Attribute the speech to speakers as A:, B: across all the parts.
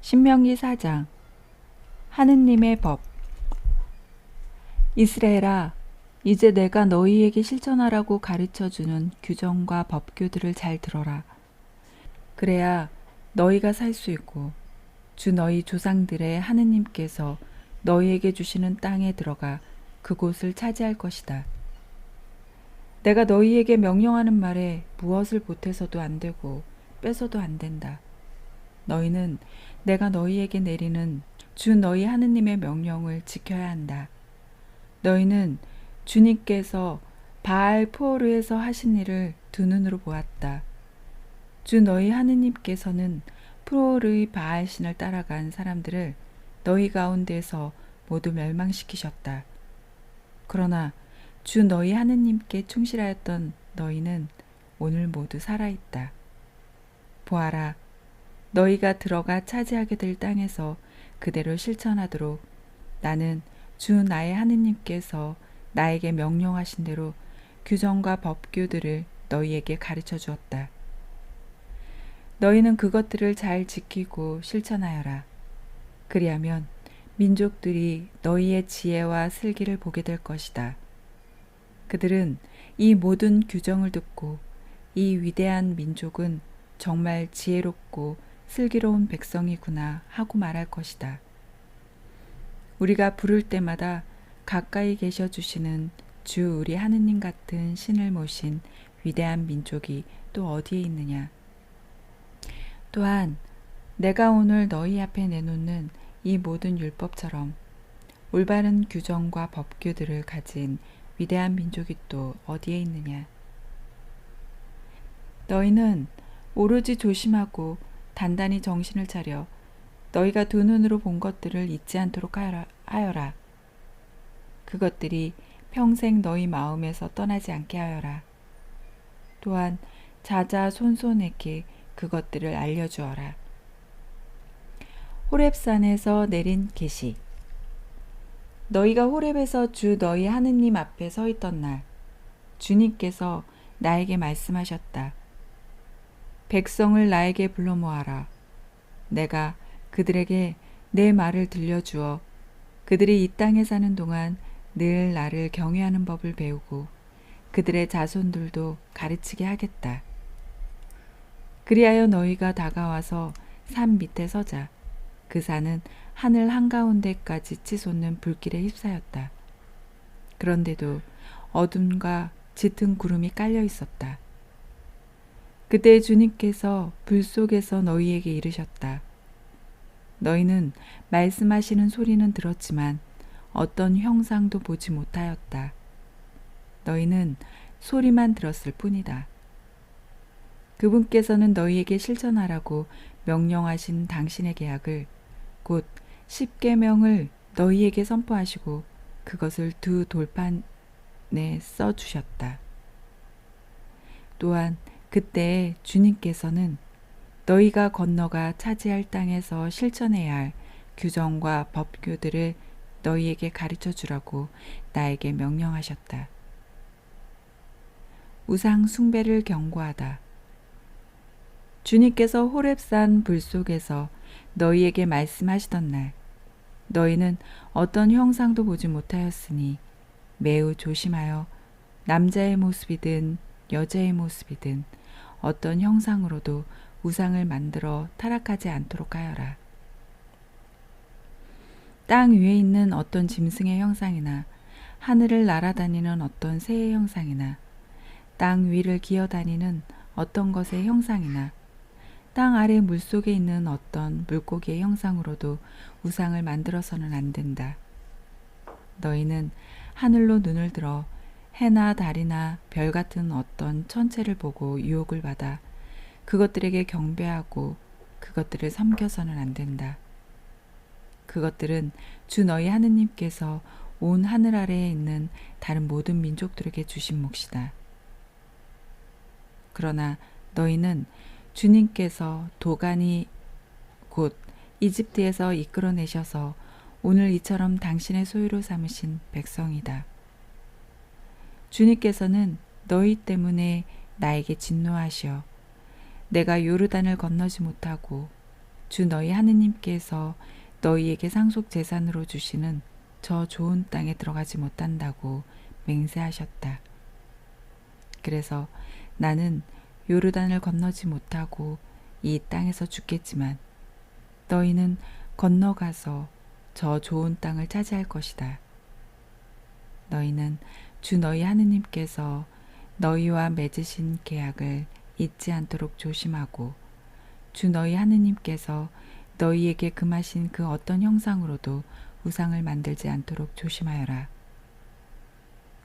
A: 신명기 4장. 하느님의 법. 이스라엘아, 이제 내가 너희에게 실천하라고 가르쳐주는 규정과 법규들을 잘 들어라. 그래야 너희가 살 수 있고 주 너희 조상들의 하느님께서 너희에게 주시는 땅에 들어가 그곳을 차지할 것이다. 내가 너희에게 명령하는 말에 무엇을 보태서도 안 되고 빼서도 안 된다. 너희는 내가 너희에게 내리는 주 너희 하느님의 명령을 지켜야 한다. 너희는 주님께서 바알 포르에서 하신 일을 두 눈으로 보았다. 주 너희 하느님께서는 포르의 바알 신을 따라간 사람들을 너희 가운데서 모두 멸망시키셨다. 그러나 주 너희 하느님께 충실하였던 너희는 오늘 모두 살아있다. 보아라, 너희가 들어가 차지하게 될 땅에서 그대로 실천하도록 나는 주 나의 하느님께서 나에게 명령하신 대로 규정과 법규들을 너희에게 가르쳐 주었다. 너희는 그것들을 잘 지키고 실천하여라. 그리하면 민족들이 너희의 지혜와 슬기를 보게 될 것이다. 그들은 이 모든 규정을 듣고 이 위대한 민족은 정말 지혜롭고 슬기로운 백성이구나 하고 말할 것이다. 우리가 부를 때마다 가까이 계셔 주시는 주 우리 하느님 같은 신을 모신 위대한 민족이 또 어디에 있느냐. 또한 내가 오늘 너희 앞에 내놓는 이 모든 율법처럼 올바른 규정과 법규들을 가진 위대한 민족이 또 어디에 있느냐. 너희는 오로지 조심하고 단단히 정신을 차려 너희가 두 눈으로 본 것들을 잊지 않도록 하여라. 그것들이 평생 너희 마음에서 떠나지 않게 하여라. 또한 자자손손에게 그것들을 알려주어라. 호렙산에서 내린 계시. 너희가 호렙에서 주 너희 하느님 앞에 서 있던 날 주님께서 나에게 말씀하셨다. 백성을 나에게 불러 모아라. 내가 그들에게 내 말을 들려주어 그들이 이 땅에 사는 동안 늘 나를 경외하는 법을 배우고 그들의 자손들도 가르치게 하겠다. 그리하여 너희가 다가와서 산 밑에 서자. 그 산은 하늘 한가운데까지 치솟는 불길에 휩싸였다. 그런데도 어둠과 짙은 구름이 깔려 있었다. 그때 주님께서 불 속에서 너희에게 이르셨다. 너희는 말씀하시는 소리는 들었지만 어떤 형상도 보지 못하였다. 너희는 소리만 들었을 뿐이다. 그분께서는 너희에게 실천하라고 명령하신 당신의 계약을 곧 십계명을 너희에게 선포하시고 그것을 두 돌판에 써주셨다. 또한 그때 주님께서는 너희가 건너가 차지할 땅에서 실천해야 할 규정과 법규들을 너희에게 가르쳐 주라고 나에게 명령하셨다. 우상 숭배를 경고하다. 주님께서 호렙산 불 속에서 너희에게 말씀하시던 날 너희는 어떤 형상도 보지 못하였으니 매우 조심하여 남자의 모습이든 여자의 모습이든 어떤 형상으로도 우상을 만들어 타락하지 않도록 하여라. 땅 위에 있는 어떤 짐승의 형상이나 하늘을 날아다니는 어떤 새의 형상이나 땅 위를 기어다니는 어떤 것의 형상이나 땅 아래 물속에 있는 어떤 물고기의 형상으로도 우상을 만들어서는 안 된다. 너희는 하늘로 눈을 들어 해나 달이나 별 같은 어떤 천체를 보고 유혹을 받아 그것들에게 경배하고 그것들을 섬겨서는 안 된다. 그것들은 주 너희 하느님께서 온 하늘 아래에 있는 다른 모든 민족들에게 주신 몫이다. 그러나 너희는 주님께서 도가니 곧 이집트에서 이끌어내셔서 오늘 이처럼 당신의 소유로 삼으신 백성이다. 주님께서는 너희 때문에 나에게 진노하시어 내가 요르단을 건너지 못하고 주 너희 하느님께서 너희에게 상속 재산으로 주시는 저 좋은 땅에 들어가지 못한다고 맹세하셨다. 그래서 나는 요르단을 건너지 못하고 이 땅에서 죽겠지만 너희는 건너가서 저 좋은 땅을 차지할 것이다. 너희는 주 너희 하느님께서 너희와 맺으신 계약을 잊지 않도록 조심하고 주 너희 하느님께서 너희에게 금하신 그 어떤 형상으로도 우상을 만들지 않도록 조심하여라.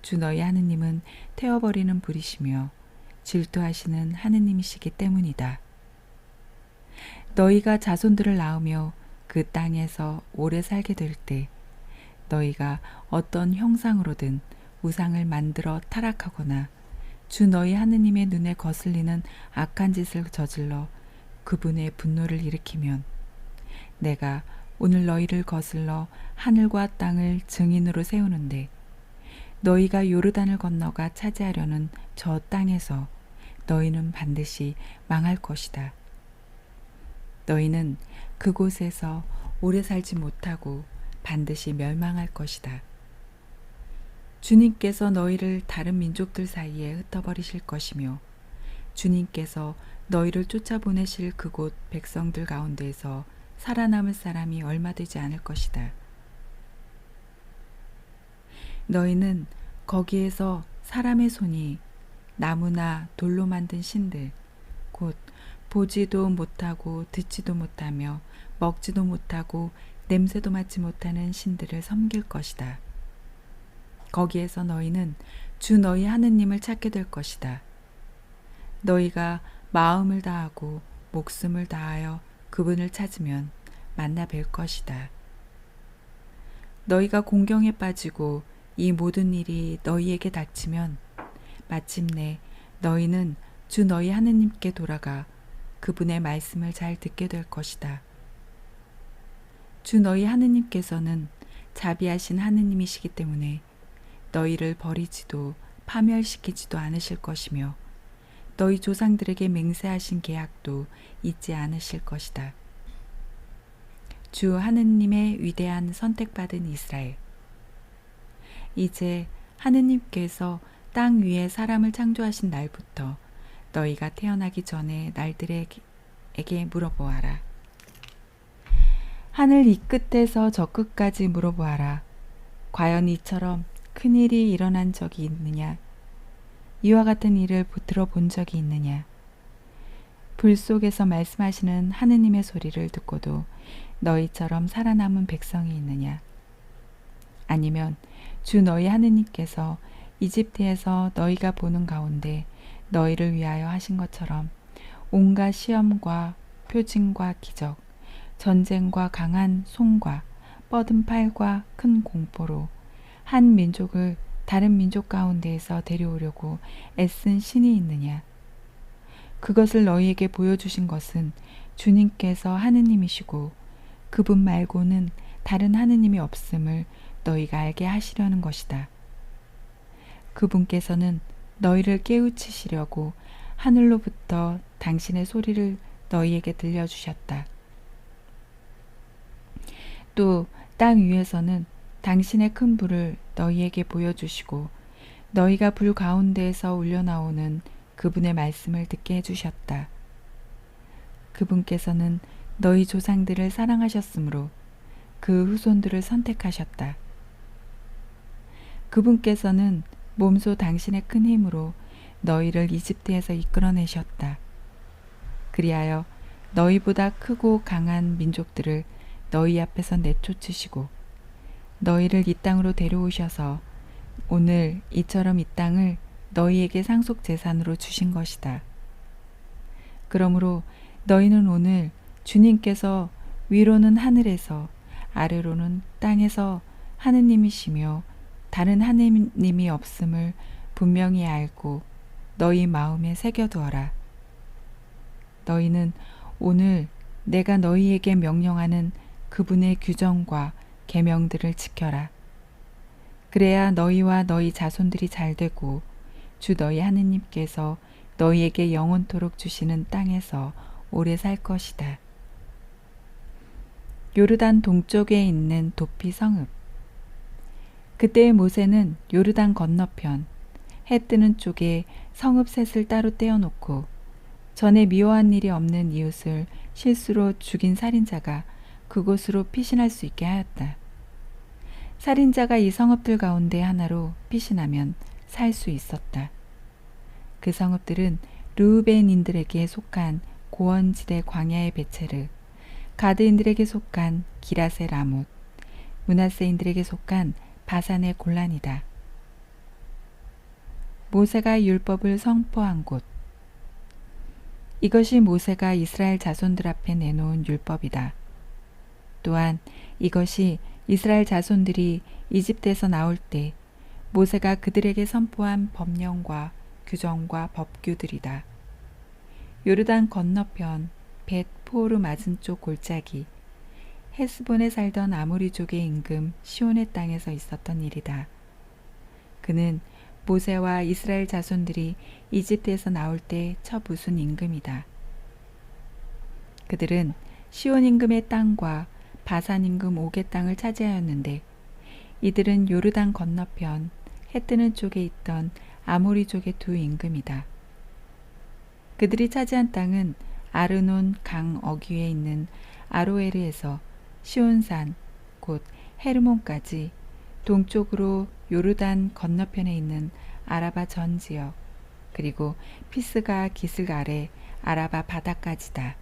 A: 주 너희 하느님은 태워버리는 불이시며 질투하시는 하느님이시기 때문이다. 너희가 자손들을 낳으며 그 땅에서 오래 살게 될 때 너희가 어떤 형상으로든 우상을 만들어 타락하거나 주 너희 하느님의 눈에 거슬리는 악한 짓을 저질러 그분의 분노를 일으키면 내가 오늘 너희를 거슬러 하늘과 땅을 증인으로 세우는데 너희가 요르단을 건너가 차지하려는 저 땅에서 너희는 반드시 망할 것이다. 너희는 그곳에서 오래 살지 못하고 반드시 멸망할 것이다. 주님께서 너희를 다른 민족들 사이에 흩어버리실 것이며 주님께서 너희를 쫓아보내실 그곳 백성들 가운데에서 살아남을 사람이 얼마 되지 않을 것이다. 너희는 거기에서 사람의 손이 나무나 돌로 만든 신들, 곧 보지도 못하고 듣지도 못하며 먹지도 못하고 냄새도 맡지 못하는 신들을 섬길 것이다. 거기에서 너희는 주 너희 하느님을 찾게 될 것이다. 너희가 마음을 다하고 목숨을 다하여 그분을 찾으면 만나 뵐 것이다. 너희가 공경에 빠지고 이 모든 일이 너희에게 닥치면 마침내 너희는 주 너희 하느님께 돌아가 그분의 말씀을 잘 듣게 될 것이다. 주 너희 하느님께서는 자비하신 하느님이시기 때문에 너희를 버리지도 파멸시키지도 않으실 것이며 너희 조상들에게 맹세하신 계약도 잊지 않으실 것이다. 주 하느님의 위대한 선택받은 이스라엘. 이제 하느님께서 땅 위에 사람을 창조하신 날부터 너희가 태어나기 전에 날들에게 물어보아라. 하늘 이 끝에서 저 끝까지 물어보아라. 과연 이처럼 큰일이 일어난 적이 있느냐? 이와 같은 일을 들어본 적이 있느냐? 불 속에서 말씀하시는 하느님의 소리를 듣고도 너희처럼 살아남은 백성이 있느냐? 아니면 주 너희 하느님께서 이집트에서 너희가 보는 가운데 너희를 위하여 하신 것처럼 온갖 시험과 표징과 기적, 전쟁과 강한 손과 뻗은 팔과 큰 공포로 한 민족을 다른 민족 가운데에서 데려오려고 애쓴 신이 있느냐? 그것을 너희에게 보여주신 것은 주님께서 하느님이시고 그분 말고는 다른 하느님이 없음을 너희가 알게 하시려는 것이다. 그분께서는 너희를 깨우치시려고 하늘로부터 당신의 소리를 너희에게 들려주셨다. 또 땅 위에서는 당신의 큰 불을 너희에게 보여주시고 너희가 불 가운데에서 울려나오는 그분의 말씀을 듣게 해주셨다. 그분께서는 너희 조상들을 사랑하셨으므로 그 후손들을 선택하셨다. 그분께서는 몸소 당신의 큰 힘으로 너희를 이집트에서 이끌어내셨다. 그리하여 너희보다 크고 강한 민족들을 너희 앞에서 내쫓으시고 너희를 이 땅으로 데려오셔서 오늘 이처럼 이 땅을 너희에게 상속 재산으로 주신 것이다. 그러므로 너희는 오늘 주님께서 위로는 하늘에서 아래로는 땅에서 하느님이시며 다른 하느님이 없음을 분명히 알고 너희 마음에 새겨두어라. 너희는 오늘 내가 너희에게 명령하는 그분의 규정과 계명들을 지켜라. 그래야 너희와 너희 자손들이 잘되고 주 너희 하느님께서 너희에게 영원토록 주시는 땅에서 오래 살 것이다. 요르단 동쪽에 있는 도피 성읍. 그때의 모세는 요르단 건너편 해 뜨는 쪽에 성읍 셋을 따로 떼어놓고 전에 미워한 일이 없는 이웃을 실수로 죽인 살인자가 그곳으로 피신할 수 있게 하였다. 살인자가 이 성읍들 가운데 하나로 피신하면 살 수 있었다. 그 성읍들은 르우벤인들에게 속한 고원지대 광야의 베체르, 가드인들에게 속한 기라세 라못, 므낫세인들에게 속한 바산의 골란이다. 모세가 율법을 선포한 곳. 이것이 모세가 이스라엘 자손들 앞에 내놓은 율법이다. 또한 이것이 이스라엘 자손들이 이집트에서 나올 때 모세가 그들에게 선포한 법령과 규정과 법규들이다. 요르단 건너편 벳 포오르 맞은쪽 골짜기 헤스본에 살던 아모리족의 임금 시온의 땅에서 있었던 일이다. 그는 모세와 이스라엘 자손들이 이집트에서 나올 때 첫 부순 임금이다. 그들은 시온 임금의 땅과 바산 임금 옥의 땅을 차지하였는데 이들은 요르단 건너편 해 뜨는 쪽에 있던 아모리족의 두 임금이다. 그들이 차지한 땅은 아르논 강 어귀에 있는 아로에르에서 시온산 곧 헤르몬까지 동쪽으로 요르단 건너편에 있는 아라바 전 지역 그리고 피스가 기슭 아래 아라바 바다까지다.